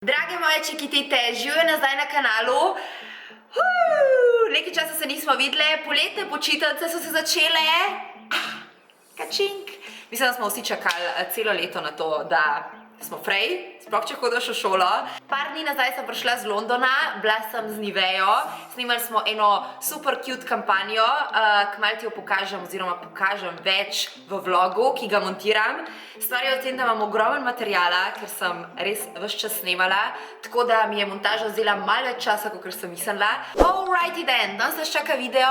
Drage moje čekitite, živijo nazaj na kanalu. Nekaj časa se nismo videli, poletne počitnice so se začele. Kačink. Mislim, da smo vsi čakali celo leto na to, da smo frej, sploh če hodiš v šolo. Par dni nazaj sem prišla z Londona, bila sem z Nivejo, snimali smo eno super cute kampanjo, kmalu ti jo pokažem oziroma pokažem več v vlogu, ki ga montiram. Stvar je v tem, da imam ogromen materijala, ker sem res ves čas snemala, tako da mi je montaža vzela malo več časa, kot sem mislila. Alrighty then, danes nas čaka video,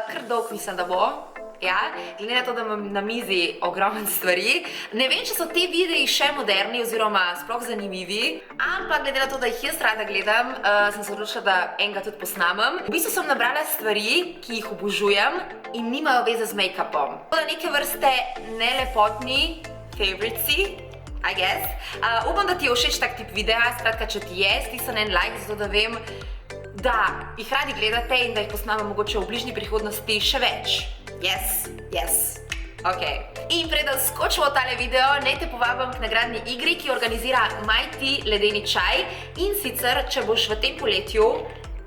kar dolg mislim, da bo. Ja, glede na to, da imam na mizi ogromen stvari. Ne vem, če so te videi še moderni oziroma sploh zanimivi, ampak glede na to, da jih jaz rada gledam, sem se odločila, da enega tudi posnamem. V bistvu sem nabrala stvari, ki jih obožujem in nimajo veze z make-upom. Tako da neke vrste nelepotni favoritesi, I guess. Upam, da ti je všeč tak tip videa, skratka, če ti je, stisni en like, zato da vem, da jih radi gledate in da jih posnamem mogoče v bližnji prihodnosti še več. Yes. Ok. In preden skočimo v tale video, naj te povabim k nagradni igri, ki organizira Mighty ledeni čaj. In sicer, če boš v tem poletju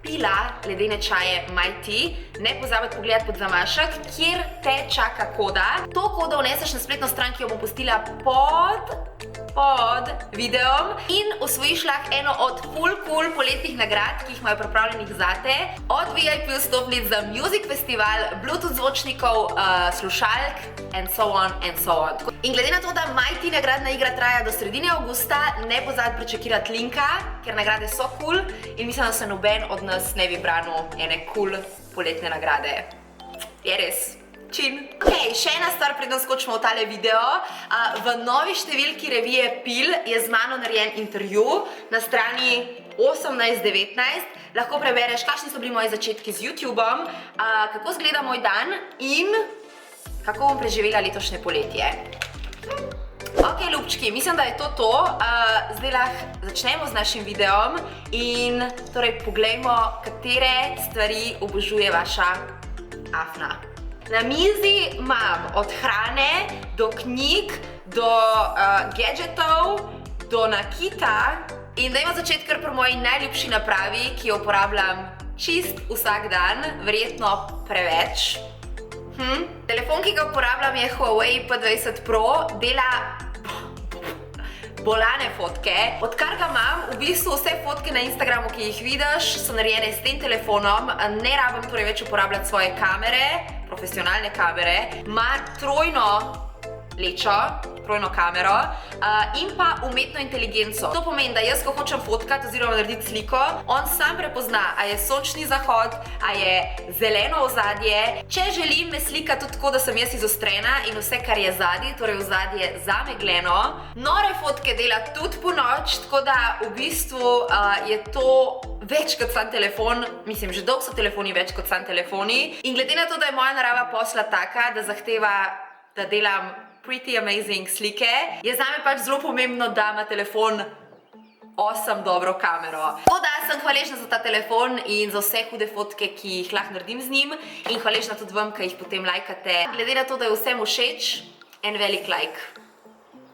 pila ledene čaje Mighty, ne pozabiti pogledati pod zamašek, kjer te čaka koda. To kodo vneseš na spletno stran, ki jo bom pustila pod videom in osvojiš lahko eno od ful cool poletnih nagrad, ki jih imajo pripravljenih zate. Od VIP vstopnic za music festival, bluetooth zvočnikov, slušalk and so on. In glede na to, da Mighty nagradna igra traja do sredine avgusta, ne pozabiti prečekirati linka, ker nagrade so cool in mislim, da se noben od nas ne bi branil ene cool poletne nagrade. Je res. Čin. Ok, še ena stvar, predno skočimo v tale video. V novi številki revije Pil je z mano narejen intervju na strani 18-19. Lahko prebereš, kakšni so bili moji začetki z YouTubeom, kako izgleda moj dan in kako bom preživela letošnje poletje. Ok, ljubčki, mislim, da je to. Zdaj lahko začnemo z našim videom in torej poglejmo, katere stvari obožuje vaša Afna. Na mizi imam od hrane, do knjig, do gadgetov, do nakita in dajmo začeti kar pri moji najljubši napravi, ki jo uporabljam čist vsak dan, verjetno preveč. Telefon, ki ga uporabljam, je Huawei P20 Pro, dela bolane fotke. Odkar ga imam, v bistvu vse fotke na Instagramu, ki jih vidiš, so narejene s tem telefonom. Ne rabim torej več uporabljati svoje kamere, profesionalne kamere. Ima trojno lečo, trojno kamero in pa umetno inteligenco. To pomeni, da jaz, ko hočem fotkati oziroma narediti sliko, on sam prepozna, a je sončni zahod, a je zeleno ozadje. Če želim me slikati tudi tako, da sem jaz izostrena in vse, kar je zadnji, torej ozadje zamegleno. Nore fotke dela tudi po noč, tako da v bistvu je to več kot sam telefon. Mislim, že dolgo so telefoni več kot sam telefoni. In glede na to, da je moja narava posla taka, da zahteva, da delam pretty amazing slike, je zame pač zelo pomembno, da ima telefon awesome dobro kamero. Tako da sem hvaležna za ta telefon in za vse hude fotke, ki jih lahko naredim z njim in hvaležna tudi vam, ki jih potem lajkate. Glede na to, da je vsem všeč, en velik like.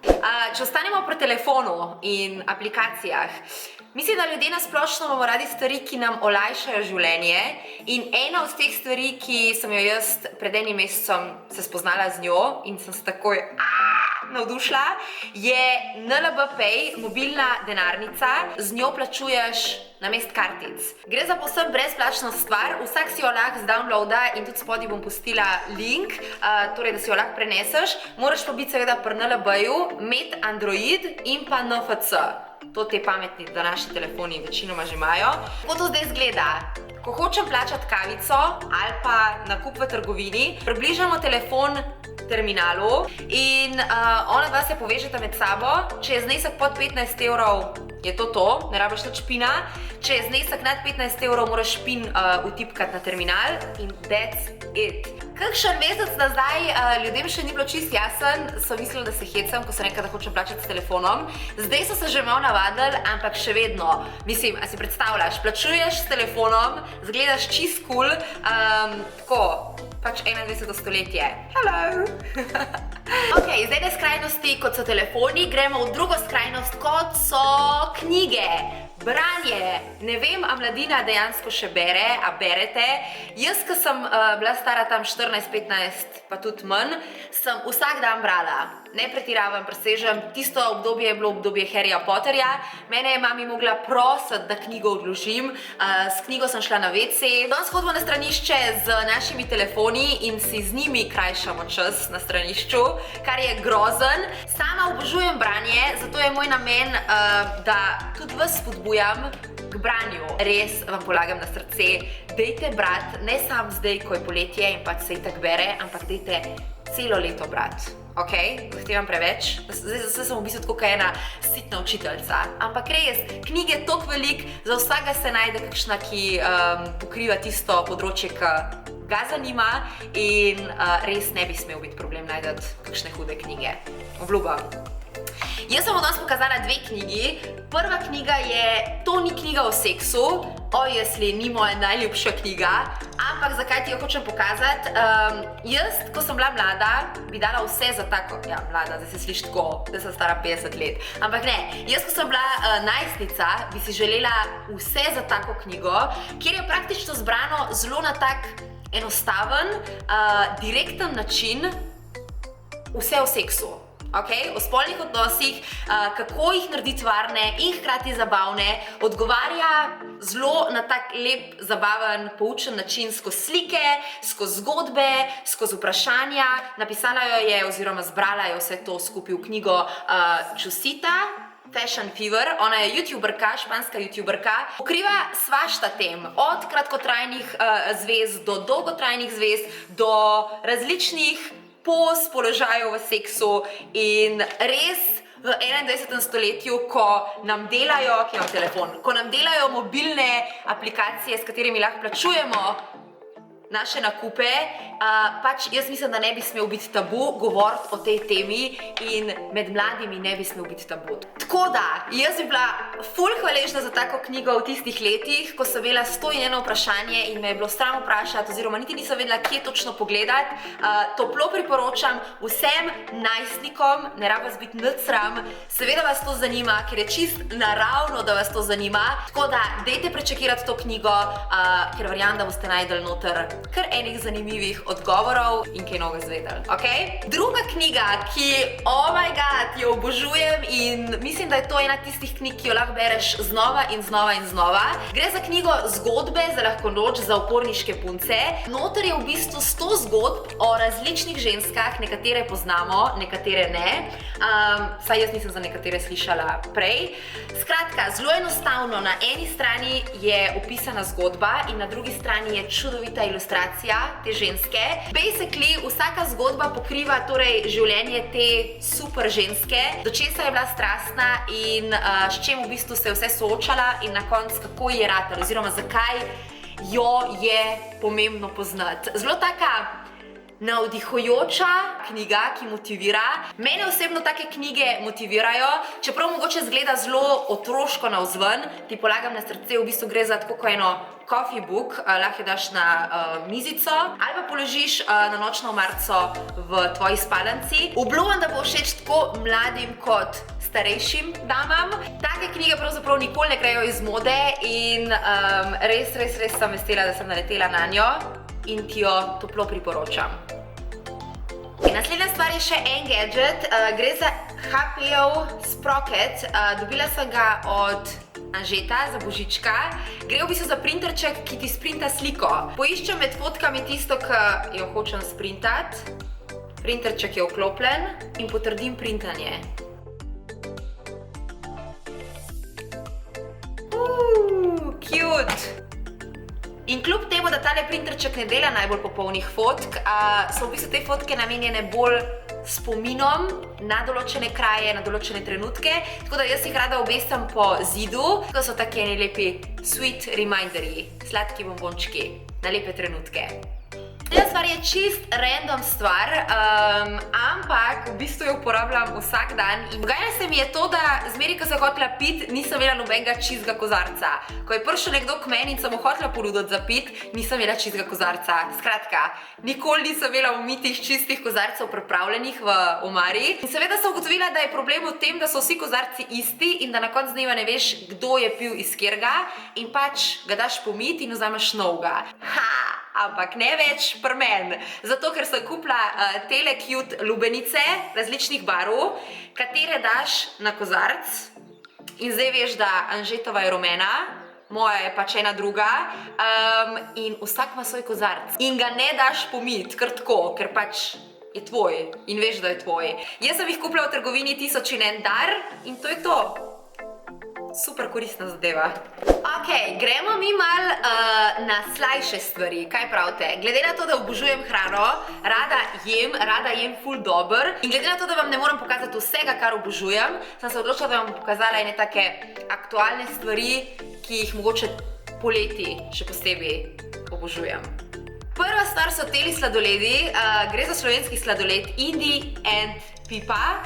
Če ostanemo pri telefonu in aplikacijah, mislim, da ljudje na splošno imamo radi stvari, ki nam olajšajo življenje in ena od teh stvari, ki sem jo jaz pred enim mesecem se spoznala z njo in sem se takoj navdušila, je NLB Pay, mobilna denarnica. Z njo plačuješ namesto kartic. Gre za povsem brezplačno stvar, vsak si jo lahko zdownloada in tudi spodaj bom pustila link, torej da si jo lahko preneseš. Moraš pa biti seveda pri NLB-ju, imeti Android in pa NFC. To te pametni današnji telefoni večinoma že imajo. Kako to zdaj izgleda? Ko hočem plačati kavico ali pa nakup v trgovini, približamo telefon terminalu in ona dva se povežeta med sabo. Če je znesek pod 15 evrov, je to, ne rabiš nič pina. Če je znesek nad 15 evrov, moraš pin vtipkati na terminal in that's it. Kakšen mesec nazaj ljudem še ni bilo čist jasen, so mislili, da se hecam, ko sem rekla, da hočem plačati s telefonom. Zdaj so se že malo navadili, ampak še vedno. Mislim, a si predstavljaš, plačuješ s telefonom, zgledaš čist cool, tako, pač 21. stoletje. Hello! Ok, z ene skrajnosti, kot so telefoni, gremo v drugo skrajnost, kot so knjige. Branje. Ne vem, a mladina dejansko še bere, a berete. Jaz, ko sem bila stara tam 14-15, pa tudi manj, sem vsak dan brala. Ne pretiravam, presežem. Tisto obdobje je bilo obdobje Harryja Potterja. Mene je mami mogla prositi, da knjigo odložim. S knjigo sem šla na WC. Danes hodimo na stranišče z našimi telefoni in si z njimi krajšamo čas na stranišču, kar je grozen. Sama obožujem branje, zato je moj namen, da tudi vas spodbujam k branju. Res vam polagam na srce, dejte brati, ne samo zdaj, ko je poletje in pač se itak bere, ampak dejte celo leto brati. Ok, zahtevam preveč. Zdaj sem v bistvu tako ena sitna učiteljica. Ampak res, knjige je toliko velik, za vsega se najde kakšna, ki pokriva tisto področje, ki ga zanima in res ne bi smel biti problem najti kakšne hude knjige. Obljubam. Jaz sem vam danes pokazala dve knjigi. Prva knjiga je To ni knjiga o seksu. Obviously, ni moja najljubša knjiga, ampak zakaj ti jo hočem pokazati? Jaz, ko sem bila mlada, bi dala vse za tako, ja, mlada, zdaj se sliši tako, da sem stara 50 let. Ampak ne, jaz, ko sem bila najstnica, bi si želela vse za tako knjigo, kjer je praktično zbrano zelo na tak enostaven, direkten način vse o seksu. Okay? O spolnih odnosih, kako jih narediti varne in hkrati zabavne, odgovarja zelo na tak lep, zabaven, poučen način skozi slike, skozi zgodbe, skozi vprašanja. Napisala jo je oziroma zbrala je vse to skupaj v knjigo Chusita Fashion Fever. Ona je youtuberka, španska youtuberka. Pokriva svašta tem, od kratkotrajnih zvez do dolgotrajnih zvez, do različnih položajev v seksu in res v 21. stoletju, ko nam delajo, ki imam telefon, ko nam delajo mobilne aplikacije, s katerimi lahko plačujemo naše nakupe, pač jaz mislim, da ne bi smel biti tabu govoriti o tej temi in med mladimi ne bi smel biti tabu. Tako da, jaz bi bila ful hvaležna za tako knjigo v tistih letih, ko sem imela 101 vprašanje in me je bilo sram vprašati, oziroma niti nisem vedela, kje točno pogledati. Toplo priporočam vsem najstnikom, ne rab vas biti nič sram, seveda vas to zanima, ker je čist naravno, da vas to zanima. Tako da, dejte prečekirati to knjigo, ker verjamem, da boste najdeli noter kar enih zanimivih odgovorov in kaj novega izvedeli, ok? Druga knjiga, ki, oh my god, jo obožujem in mislim, da je to ena tistih knjig, ki jo lahko bereš znova in znova in znova. Gre za knjigo Zgodbe za lahko noč za uporniške punce. Noter je v bistvu 100 zgodb o različnih ženskah, nekatere poznamo, nekatere ne. Saj jaz nisem za nekatere slišala prej. Skratka, zelo enostavno, na eni strani je opisana zgodba in na drugi strani je čudovita ilustracija te ženske. Basically, vsaka zgodba pokriva torej življenje te super ženske, do česa je bila strastna in s čem v bistvu se je vse soočala in na koncu kako ji je ratalo, oziroma zakaj jo je pomembno poznati. Zelo taka navdihujoča knjiga, ki motivira. Mene osebno take knjige motivirajo, čeprav mogoče zgleda zelo otroško navzven, ti polagam na srce, v bistvu gre za tako eno coffee book, lahko jo daš na mizico ali pa položiš na nočno omarico v tvoji spalnici. Obljubim, da bo všeč tako mladim kot starejšim damam. Take knjige pravzaprav nikoli ne grejo iz mode in res sem vesela, da sem naletela na njo in ti jo toplo priporočam. In naslednja stvar je še en gadget, gre za HP-ov Sprocket. Dobila sem ga od Anžeta za božička. Gre v bistvu za printerček, ki ti sprinta sliko. Poiščem med fotkami tisto, ki jo hočem sprintati. Printerček je vklopljen in potrdim printanje. Cute! In kljub temu, da tale printerček ne dela najbolj popolnih fotk, so v bistvu te fotke namenjene bolj spominom na določene kraje, na določene trenutke, tako da jaz jih rada obesim po zidu, tako so taki eni lepi sweet reminderji, sladki bombončki na lepe trenutke. Ta stvar je čist random stvar, ampak v bistvu jo uporabljam vsak dan in dogajalo se mi je to, da zmeri, ko sem hotela pit, nisem imela nobenega čistega kozarca. Ko je prišel nekdo k meni in sem mu hotela ponuditi za pit, nisem imela čistega kozarca. Skratka, nikoli nisem imela umitih čistih kozarcev pripravljenih v omari. In seveda sem ugotovila, da je problem v tem, da so vsi kozarci isti in da na koncu dneva ne veš, kdo je pil iz katerega in pač ga daš pomit in vzameš novega. Ampak ne več pri meni, zato ker sem kupila tele cute lubenice različnih barv, katere daš na kozarc in zdaj veš, da Anžetova je rumena, moja je pač ena druga in vsak ima svoj kozarc in ga ne daš pomit, kar tako, ker pač je tvoj in veš, da je tvoj. Jaz sem jih kupila v trgovini 1001 dar in to je to. Super koristna zadeva. Ok, gremo mi mal na slajše stvari, kaj pravite? Glede na to, da obožujem hrano, rada jem ful dober in glede na to, da vam ne moram pokazati vsega, kar obožujem, sem se odločila, da vam pokazala ene take aktualne stvari, ki jih mogoče poleti še posebej obožujem. Prva stvar so teli sladoledi, gre za slovenski sladoled Indi and Pipa.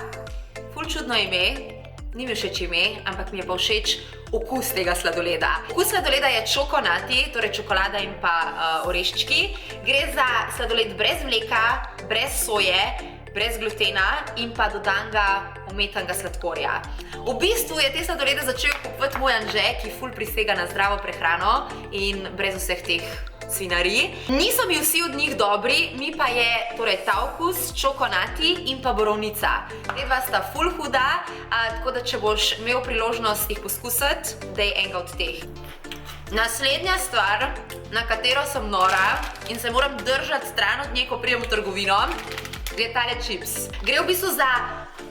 Ful čudno ime. Ni mi všeč ime, ampak mi je pa všeč okus tega sladoleda. Okus sladoleda je čokonati, torej čokolada in pa oreščki. Gre za sladoled brez mleka, brez soje, brez glutena in pa dodanega umetanega sladkorja. V bistvu je te sladolede začel kupovati moj Anže, ki ful prisega na zdravo prehrano in brez vseh teh svinarij. Niso mi vsi od njih dobri, mi pa je torej ta okus, čokonati in pa borovnica. Te dva sta ful huda, tako da če boš imel priložnost jih poskusiti, daj enega od teh. Naslednja stvar, na katero sem nora in se moram držati stran od nje, ko pridem v trgovino, gre tale čips. Gre v bistvu za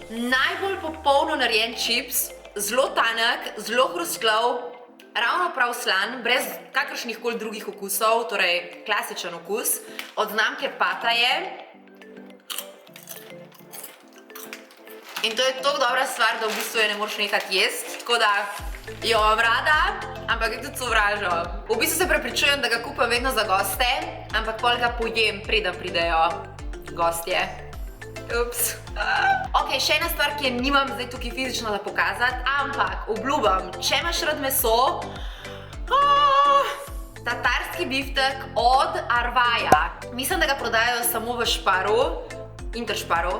najbolj popolno narejen čips, zelo tanek, zelo hrustljav, ravno prav slan, brez kakršnih koli drugih okusov, torej klasičen okus, od znamke Pattaje. In to je toliko dobra stvar, da v bistvu je ne moreš nekati jesti, tako da jo imam rada, ampak je tudi sovražim. V bistvu se prepričujem, da ga kupam vedno za goste, ampak pol ga pojem, preden pridejo gostje. Ups. Ok, še ena stvar, ki je nimam zdaj tukaj fizično da pokazati, ampak obljubam, če imaš rad meso, tatarski biftek od Arvaja. Mislim, da ga prodajajo samo v Šparu, Interšparu,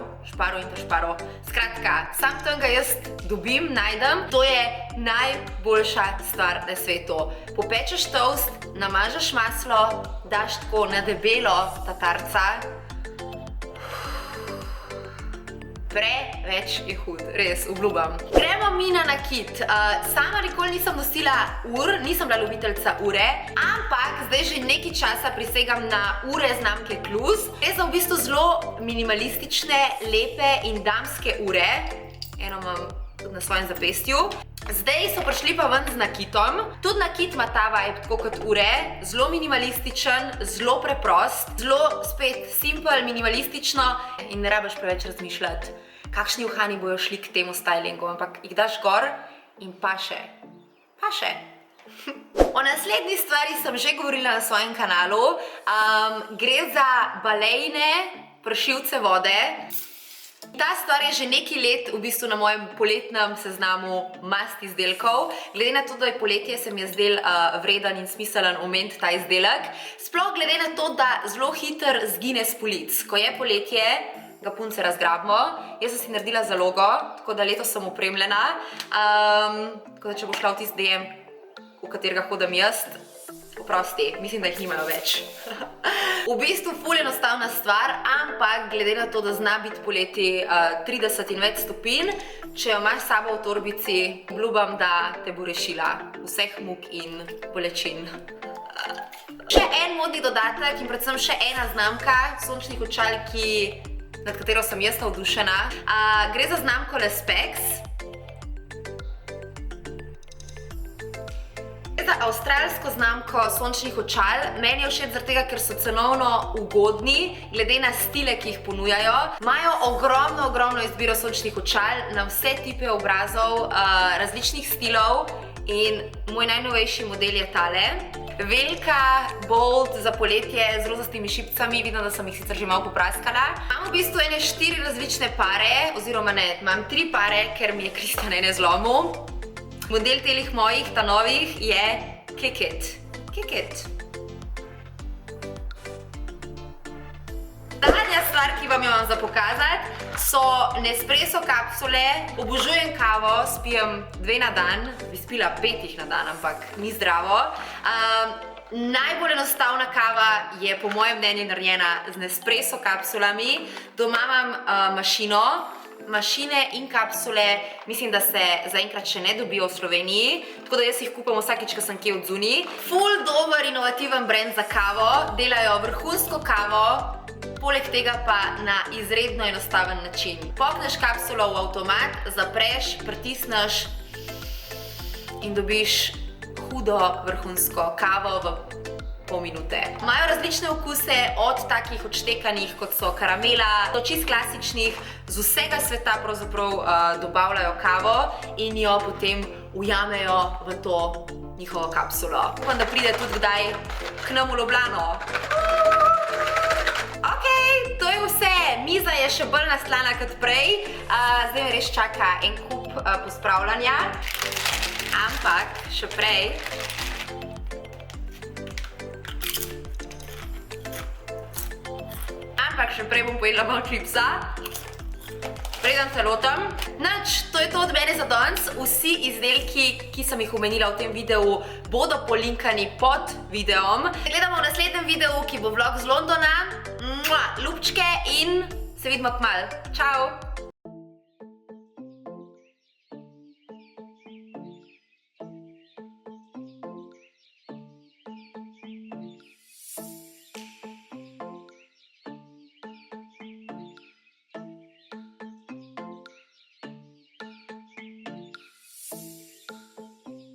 skratka, sam tam ga jaz dobim, najdem, to je najboljša stvar na svetu. Popečeš toast, namažeš maslo, daš tako na debelo tatarca, preveč je hud, res, obljubam. Gremo mi na nakit. Sama nikoli nisem nosila ur, nisem bila ljubiteljca ure, ampak zdaj že nekaj časa prisegam na ure znamke Klus. Te so v bistvu zelo minimalistične, lepe in damske ure. Eno imam tudi na svojem zapestju. Zdaj so prišli pa ven z nakitom. Tudi nakit ima ta vibe, tako kot ure, zelo minimalističen, zelo preprost, zelo spet simple, minimalistično in ne rabiš preveč razmišljati, kakšni uhani bojo šli k temu stylingu, ampak jih daš gor in paše. Paše. O naslednji stvari sem že govorila na svojem kanalu. Gre za balejne pršilce vode. Ta stvar je že nekaj let v bistvu na mojem poletnem seznamu must izdelkov. Glede na to, da je poletje, se mi je zdel vreden in smiselen omeniti ta izdelek. Sploh glede na to, da zelo hitro zgine s polic. Ko je poletje, ga punce razgrabimo. Jaz sem si naredila zalogo, tako da letos sem opremljena. Tako da če bo šla v tisti DM, v katerega hodam jaz, oprosti, mislim, da jih nimajo več. V bistvu ful enostavna stvar, ampak glede na to, da zna biti poleti 30 in več stopinj, če jo imaš s sabo v torbici, obljubam, da te bo rešila vseh muk in bolečin. Še en modni dodatek in predvsem še ena znamka sončnih očal, nad katero sem jaz navdušena. Gre za znamko Lespex. Za avstralsko znamko sončnih očal. Meni je všeč zaradi tega, ker so cenovno ugodni, glede na stile, ki jih ponujajo. Imajo ogromno izbiro sončnih očal na vse tipe obrazov, različnih stilov in moj najnovejši model je tale. Velika, bold, za poletje, z rozastimi šipcami, vidim, da sem jih sicer že malo popraskala. Imam v bistvu ene 4 različne pare, oziroma ne, imam 3 pare, ker mi je Kristjan ene zlomil. Model telih mojih, ta novih, je Keket. Zadnja stvar, ki vam jo imam za pokazati, so Nespresso kapsule. Obožujem kavo, spijem 2 na dan, bi spila 5 jih na dan, ampak ni zdravo. Najbolj enostavna kava je po mojem mnenju narejena z Nespresso kapsulami. Doma imam mašino. Mašine in kapsule mislim, da se zaenkrat še ne dobijo v Sloveniji, tako da jaz jih kupam vsakič, ko sem kje od zunaj. Ful dober, inovativen brand za kavo, delajo vrhunsko kavo, poleg tega pa na izredno enostaven način. Pokneš kapsulo v avtomat, zapreš, pritisneš in dobiš hudo vrhunsko kavo v pol minute. Imajo različne okuse, od takih odštekanih, kot so karamela, do čist klasičnih, z vsega sveta pravzaprav dobavljajo kavo in jo potem ujamejo v to njihovo kapsulo. Upam, da pride tudi kdaj k nam v Ljubljano. Ok, to je vse. Miza je še bolj naslana kot prej. Zdaj me res čaka en kup pospravljanja. Ampak še prej bom pojedla malo čipsa. Preden se lotim. Nič, to je to od mene za danes. Vsi izdelki, ki sem jih omenila v tem videu, bodo polinkani pod videom. Se gledamo v naslednjem videu, ki bo vlog z Londona. Ljubčke in se vidimo kmalu. Čau!